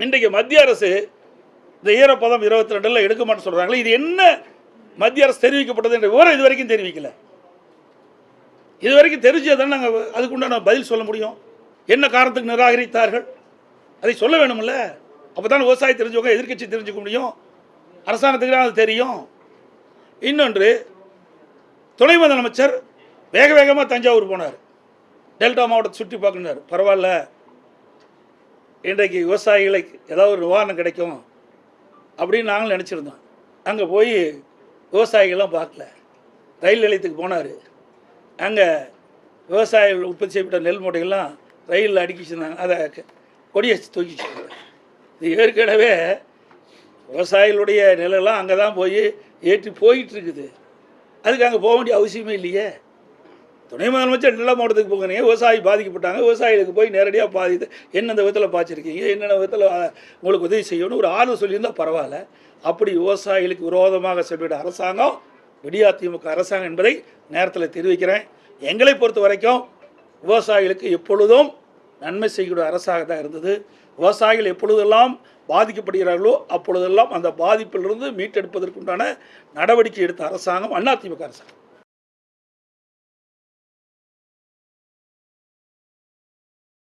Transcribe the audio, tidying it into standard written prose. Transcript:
இன்றைக்கு மத்திய அரசு இந்த ஈரப்பதம் 22 எடுக்க மாட்டேன்னு சொல்கிறாங்களே, இது என்ன மத்திய அரசு தெரிவிக்கப்பட்டது என்ற விவரம் இது வரைக்கும் தெரிவிக்கல. இது வரைக்கும் தெரிஞ்சதான் நாங்கள் அதுக்குண்டான பதில் சொல்ல முடியும். என்ன காரணத்துக்கு நிராகரித்தார்கள் அதை சொல்ல வேணும்ல. அப்போ தான் விவசாயி தெரிஞ்சவங்க எதிர்கட்சி தெரிஞ்சுக்க முடியும், அரசாங்கத்துக்கு அது தெரியும். இன்னொன்று, துணை முதலமைச்சர் வேக வேகமாக தஞ்சாவூர் போனார், டெல்டா மாவட்டத்தை சுற்றி பார்க்கணுன்னார். பரவாயில்ல, இன்றைக்கு விவசாயிகளுக்கு ஏதாவது ஒரு நிவாரணம் கிடைக்கும் அப்படின்னு நாங்களும் நினச்சிருந்தோம். அங்கே போய் விவசாயிகள்லாம் பார்க்கல. ரயில் நிலையத்துக்கு போனார். அங்கே விவசாயிகள் உற்பத்தி செய்யப்பட்ட நெல் மூட்டைகள்லாம் ரயிலில் அடுக்கி வச்சுருந்தாங்க. அதை கொடியை தூக்கி வச்சுருந்தாங்க. இது ஏற்கனவே விவசாயிகளுடைய நிலெல்லாம் அங்கே தான் போய் ஏற்றி போயிட்டு இருக்குது. அதுக்கு அங்கே போக வேண்டிய அவசியமே இல்லையே. துணை முதலமைச்சர் நெல்லை மாவட்டத்துக்கு போகிறீங்க, விவசாயி பாதிக்கப்பட்டாங்க, விவசாயிகளுக்கு போய் நேரடியாக பாதித்து என்னென்ன விதத்தில் பாய்ச்சிருக்கீங்க, என்னென்ன விதத்தில் உங்களுக்கு உதவி செய்யணும் ஒரு ஆர்வம் சொல்லியிருந்தால் பரவாயில்ல. அப்படி விவசாயிகளுக்கு விரோதமாக செயல்பட்ட அரசாங்கம் விடியா திமுக அரசாங்கம் என்பதை நேரத்தில் தெரிவிக்கிறேன். எங்களை பொறுத்த வரைக்கும் விவசாயிகளுக்கு எப்பொழுதும் நன்மை செய்யக்கூடிய அரசாக தான் இருந்தது. விவசாயிகள் எப்பொழுதெல்லாம் பாதிக்கப்படுகிறார்களோ அப்பொழுதெல்லாம் அந்த பாதிப்பிலிருந்து மீட்டெடுப்பதற்குண்டான நடவடிக்கை எடுத்த அரசாங்கம் அதிமுக அரசாங்கம்.